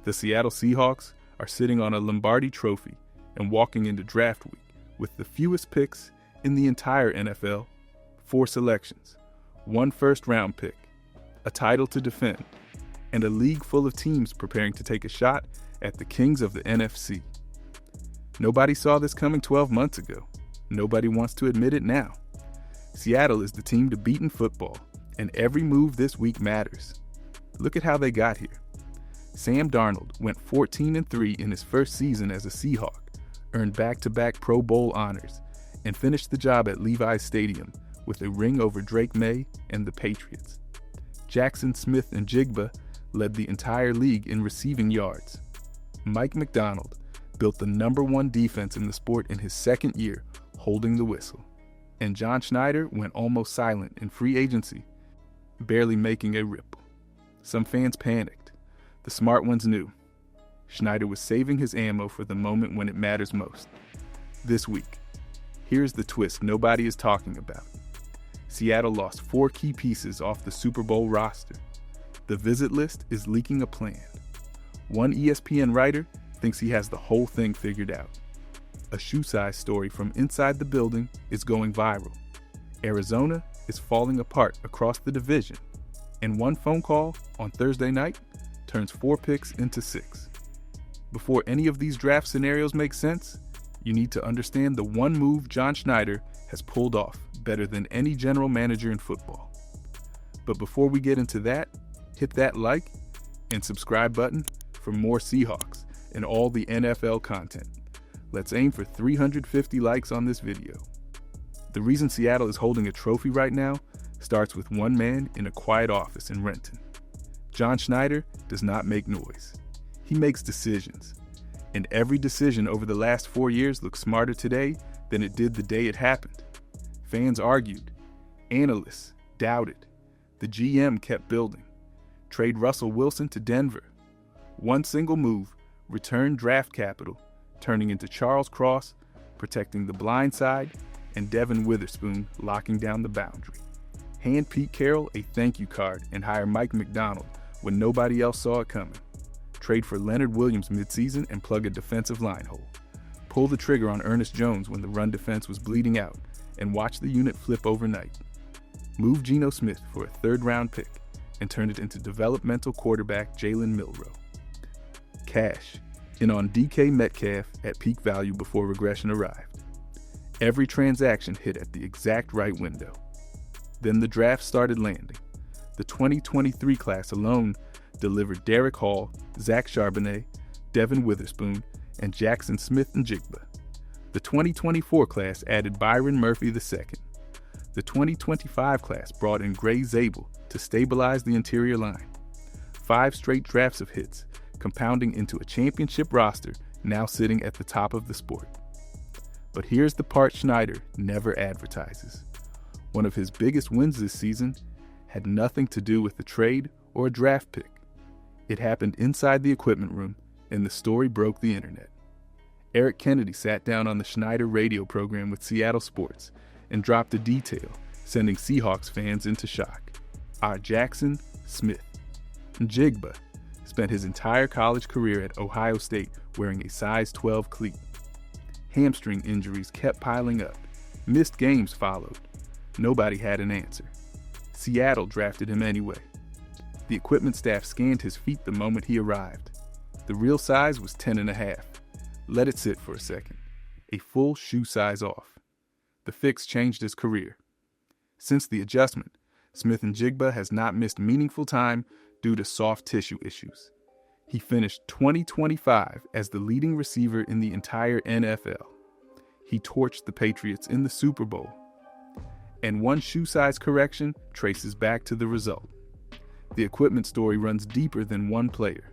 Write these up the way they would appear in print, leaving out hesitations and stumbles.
The Seattle Seahawks are sitting on a Lombardi trophy and walking into draft week with the fewest picks in the entire NFL, 4 selections, 1 first-round pick, a title to defend, and a league full of teams preparing to take a shot at the kings of the NFC. Nobody saw this coming 12 months ago. Nobody wants to admit it now. Seattle is the team to beat in football, and every move this week matters. Look at how they got here. Sam Darnold went 14-3 in his first season as a Seahawk, earned back-to-back Pro Bowl honors, and finished the job at Levi's Stadium with a ring over Drake May and the Patriots. Jackson Smith-Njigba led the entire league in receiving yards. Mike McDonald built the #1 defense in the sport in his second year, holding the whistle. And John Schneider went almost silent in free agency, barely making a ripple. Some fans panicked. The smart ones knew. Schneider was saving his ammo for the moment when it matters most. This week, here's the twist nobody is talking about. Seattle lost 4 key pieces off the Super Bowl roster. The visit list is leaking a plan. One ESPN writer thinks he has the whole thing figured out. A shoe-size story from inside the building is going viral. Arizona is falling apart across the division, and one phone call on Thursday night turns 4 picks into 6. Before any of these draft scenarios make sense, you need to understand the one move John Schneider has pulled off better than any general manager in football. But before we get into that, hit that like and subscribe button for more Seahawks and all the NFL content. Let's aim for 350 likes on this video. The reason Seattle is holding a trophy right now starts with one man in a quiet office in Renton. John Schneider does not make noise. He makes decisions. And every decision over the last 4 years looks smarter today than it did the day it happened. Fans argued. Analysts doubted. The GM kept building. Trade Russell Wilson to Denver. One single move, return draft capital, turning into Charles Cross, protecting the blind side, and Devin Witherspoon locking down the boundary. Hand Pete Carroll a thank you card and hire Mike McDonald when nobody else saw it coming. Trade for Leonard Williams midseason and plug a defensive line hole. Pull the trigger on Ernest Jones when the run defense was bleeding out and watch the unit flip overnight. Move Geno Smith for a 3rd-round pick and turn it into developmental quarterback Jalen Milroe. Cash in on DK Metcalf at peak value before regression arrived. Every transaction hit at the exact right window. Then the draft started landing. The 2023 class alone delivered Derek Hall, Zach Charbonnet, Devin Witherspoon, and Jackson Smith-Njigba. The 2024 class added Byron Murphy II. The 2025 class brought in Gray Zabel to stabilize the interior line. 5 straight drafts of hits, compounding into a championship roster now sitting at the top of the sport. But here's the part Schneider never advertises. One of his biggest wins this season had nothing to do with a trade or a draft pick. It happened inside the equipment room, and the story broke the internet. Eric Kennedy sat down on the Schneider radio program with Seattle Sports and dropped a detail, sending Seahawks fans into shock. Our Jackson Smith-Njigba spent his entire college career at Ohio State wearing a size 12 cleat. Hamstring injuries kept piling up. Missed games followed. Nobody had an answer. Seattle drafted him anyway. The equipment staff scanned his feet the moment he arrived. The real size was 10.5. Let it sit for a second. A full shoe size off. The fix changed his career. Since the adjustment, Smith-Njigba has not missed meaningful time due to soft tissue issues. He finished 2025 as the leading receiver in the entire NFL. He torched the Patriots in the Super Bowl. And one shoe size correction traces back to the result. The equipment story runs deeper than one player.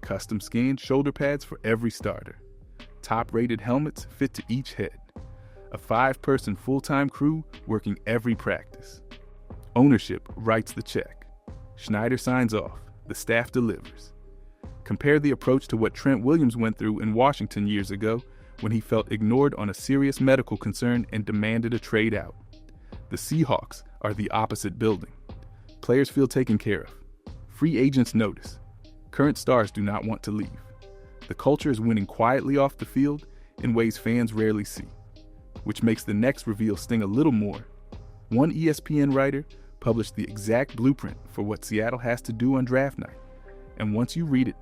Custom scanned shoulder pads for every starter. Top-rated helmets fit to each head. A 5-person full-time crew working every practice. Ownership writes the check. Schneider signs off. The staff delivers. Compare the approach to what Trent Williams went through in Washington years ago when he felt ignored on a serious medical concern and demanded a trade out. The Seahawks are the opposite building. Players feel taken care of. Free agents notice. Current stars do not want to leave. The culture is winning quietly off the field in ways fans rarely see, which makes the next reveal sting a little more. One ESPN writer published the exact blueprint for what Seattle has to do on draft night, and once you read it,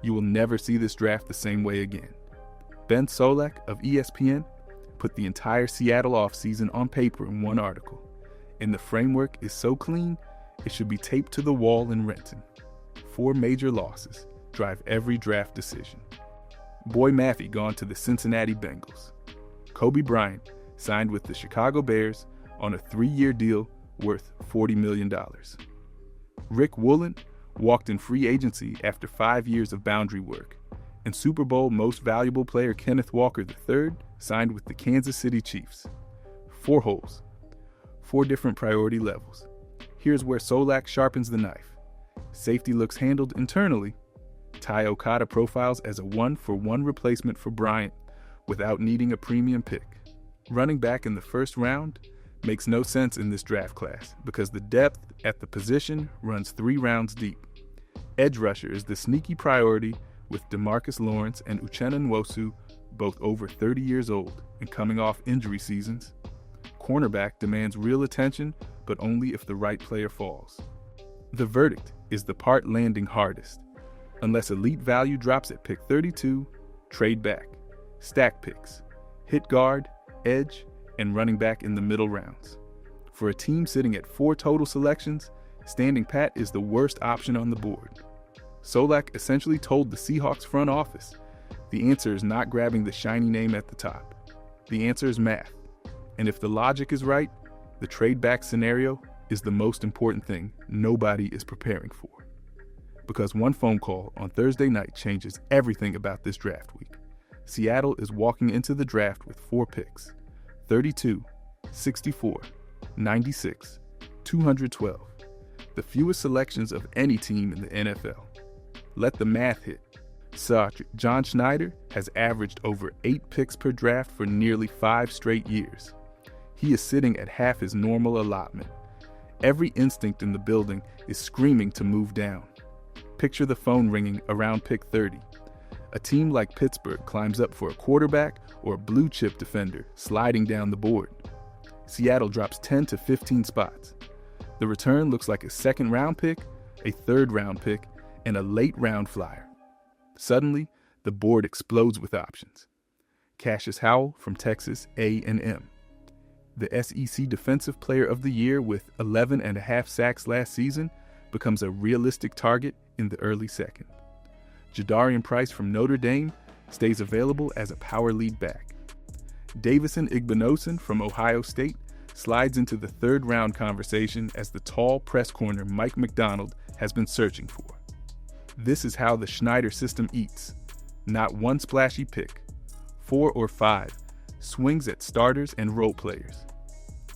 you will never see this draft the same way again. Ben Solak of ESPN put the entire Seattle offseason on paper in one article, and the framework is so clean, it should be taped to the wall in Renton. 4 major losses drive every draft decision. Boy Mathey gone to the Cincinnati Bengals. Kobe Bryant signed with the Chicago Bears on a 3-year deal worth $40 million. Rick Woolen walked in free agency after 5 years of boundary work, and Super Bowl most valuable player Kenneth Walker III signed with the Kansas City Chiefs. 4 holes, 4 different priority levels. Here's where Solak sharpens the knife. Safety looks handled internally. Ty Okada profiles as a 1-for-1 replacement for Bryant without needing a premium pick. Running back in the first round makes no sense in this draft class because the depth at the position runs 3 rounds deep. Edge rusher is the sneaky priority with DeMarcus Lawrence and Uchenna Nwosu both over 30 years old and coming off injury seasons. Cornerback demands real attention, but only if the right player falls. The verdict is the part landing hardest. Unless elite value drops at pick 32, trade back, stack picks, hit guard, edge, and running back in the middle rounds. For a team sitting at 4 total selections, standing pat is the worst option on the board. Solak essentially told the Seahawks front office, the answer is not grabbing the shiny name at the top. The answer is math. And if the logic is right, the trade back scenario is the most important thing nobody is preparing for. Because one phone call on Thursday night changes everything about this draft week. Seattle is walking into the draft with 4 picks: 32, 64, 96, 212. The fewest selections of any team in the NFL. Let the math hit. John Schneider has averaged over 8 picks per draft for nearly 5 straight years. He is sitting at half his normal allotment. Every instinct in the building is screaming to move down. Picture the phone ringing around pick 30. A team like Pittsburgh climbs up for a quarterback or a blue chip defender sliding down the board. Seattle drops 10 to 15 spots. The return looks like a 2nd round pick, a 3rd round pick, and a late round flyer. Suddenly, the board explodes with options. Cassius Howell from Texas A&M. The SEC Defensive Player of the Year with 11.5 sacks last season becomes a realistic target in the early 2nd. Jadarian Price from Notre Dame stays available as a power lead back. Davison Igbinosun from Ohio State slides into the 3rd round conversation as the tall press corner Mike McDonald has been searching for. This is how the Schneider system eats. Not one splashy pick, 4 or 5 swings at starters and role players.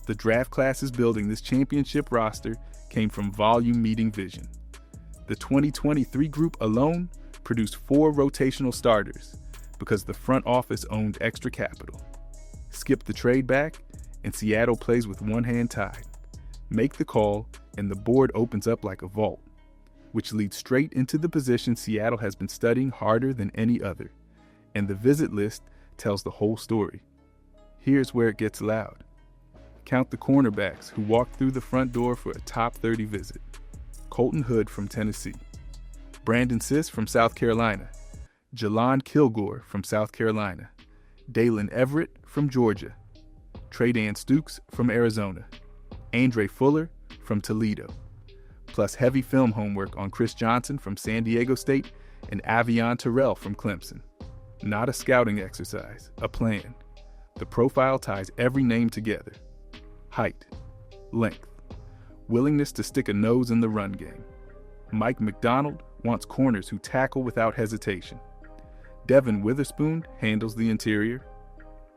The draft classes building this championship roster came from volume meeting vision. The 2023 group alone produced 4 rotational starters because the front office owned extra capital. Skip the trade back, and Seattle plays with one hand tied. Make the call, and the board opens up like a vault, which leads straight into the position Seattle has been studying harder than any other. And the visit list tells the whole story. Here's where it gets loud. Count the cornerbacks who walked through the front door for a top 30 visit. Colton Hood from Tennessee, Brandon Siss from South Carolina, Jalon Kilgore from South Carolina, Dalen Everett from Georgia, Tre'Dan Stukes from Arizona, Andre Fuller from Toledo, plus heavy film homework on Chris Johnson from San Diego State and Avion Terrell from Clemson. Not a scouting exercise, a plan. The profile ties every name together. Height, length, willingness to stick a nose in the run game. Mike McDonald wants corners who tackle without hesitation. Devin Witherspoon handles the interior.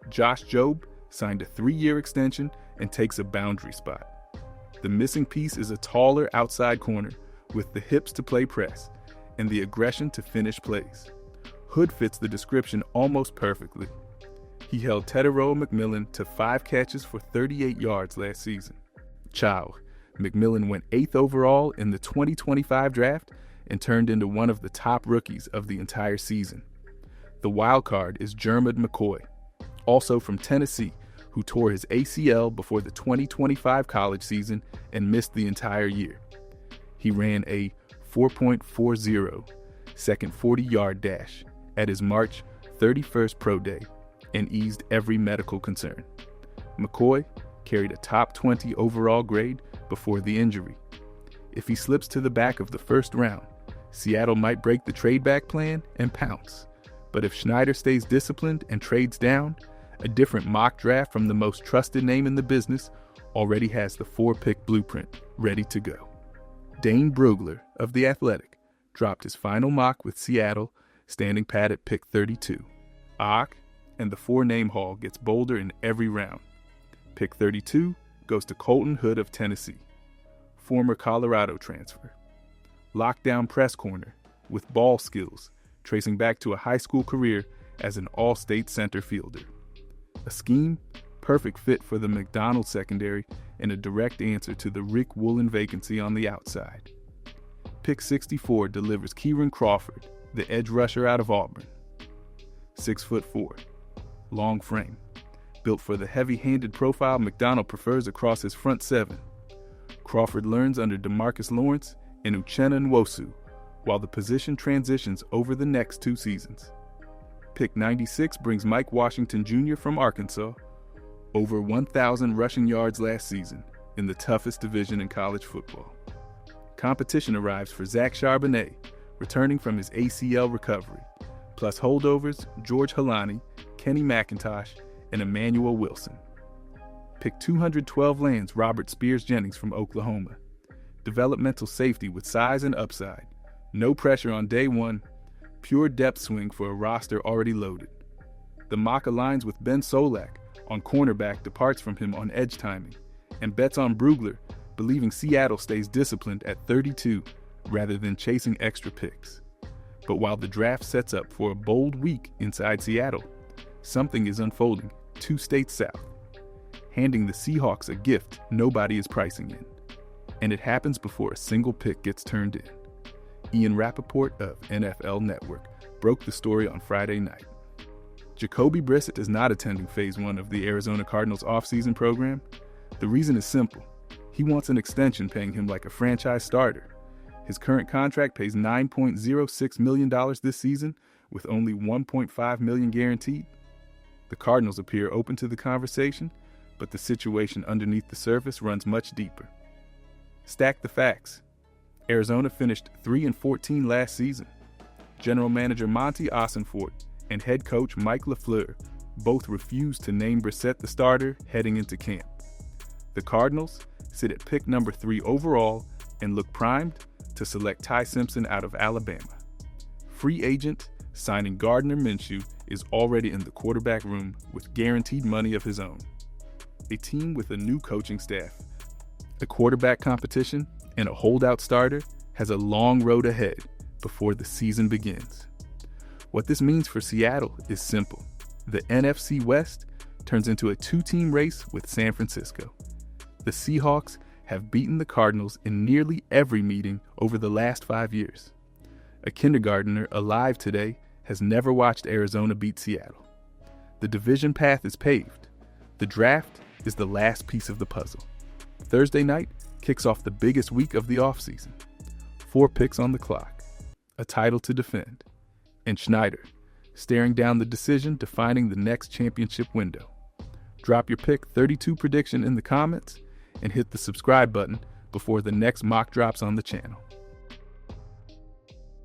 Josh Jobe signed a 3-year extension and takes a boundary spot. The missing piece is a taller outside corner with the hips to play press and the aggression to finish plays. Hood fits the description almost perfectly. He held Teteroa McMillan to 5 catches for 38 yards last season. McMillan went 8th overall in the 2025 draft and turned into one of the top rookies of the entire season. The wild card is Jermud McCoy, also from Tennessee, who tore his ACL before the 2025 college season and missed the entire year. He ran a 4.40 second 40-yard dash at his March 31st pro day and eased every medical concern. McCoy carried a top 20 overall grade before the injury. If he slips to the back of the first round, Seattle might break the trade-back plan and pounce. But if Schneider stays disciplined and trades down, a different mock draft from the most trusted name in the business already has the 4-pick blueprint ready to go. Dane Brugler of The Athletic dropped his final mock with Seattle, standing pat at pick 32. And the 4-name haul gets bolder in every round. Pick 32 goes to Colton Hood of Tennessee, former Colorado transfer. Lockdown press corner with ball skills, tracing back to a high school career as an all-state center fielder. A scheme perfect fit for the McDonald's secondary and a direct answer to the Rick Woolen vacancy on the outside. Pick 64 delivers Kieran Crawford, the edge rusher out of Auburn. 6'4", long frame, built for the heavy-handed profile McDonald prefers across his front seven. Crawford learns under DeMarcus Lawrence and Uchenna Nwosu, while the position transitions over the next 2 seasons. Pick 96 brings Mike Washington Jr. from Arkansas, over 1,000 rushing yards last season in the toughest division in college football. Competition arrives for Zach Charbonnet, returning from his ACL recovery, plus holdovers George Halani, Kenny McIntosh, and Emmanuel Wilson. Pick 212 lands Robert Spears Jennings from Oklahoma, developmental safety with size and upside, no pressure on day one, pure depth swing for a roster already loaded. The mock aligns with Ben Solak on cornerback, departs from him on edge timing, and bets on Brugler, believing Seattle stays disciplined at 32 rather than chasing extra picks. But while the draft sets up for a bold week inside Seattle, something is unfolding 2 states south, handing the Seahawks a gift nobody is pricing in. And it happens before a single pick gets turned in. Ian Rappaport of NFL Network broke the story on Friday night. Jacoby Brissett is not attending Phase 1 of the Arizona Cardinals offseason program. The reason is simple. He wants an extension paying him like a franchise starter. His current contract pays $9.06 million this season, with only $1.5 million guaranteed. The Cardinals appear open to the conversation, but the situation underneath the surface runs much deeper. Stack the facts. Arizona finished 3-14 last season. General manager Monty Ossenfort and head coach Mike LaFleur both refused to name Brissett the starter heading into camp. The Cardinals sit at pick number 3 overall and look primed to select Ty Simpson out of Alabama. Free agent signing Gardner Minshew is already in the quarterback room with guaranteed money of his own. A team with a new coaching staff, a quarterback competition, and a holdout starter has a long road ahead before the season begins. What this means for Seattle is simple. The NFC West turns into a 2-team race with San Francisco. The Seahawks have beaten the Cardinals in nearly every meeting over the last 5 years. A kindergartner alive today has never watched Arizona beat Seattle. The division path is paved. The draft is the last piece of the puzzle. Thursday night kicks off the biggest week of the offseason. 4 picks on the clock, a title to defend, and Schneider staring down the decision defining the next championship window. Drop your pick 32 prediction in the comments and hit the subscribe button before the next mock drops on the channel.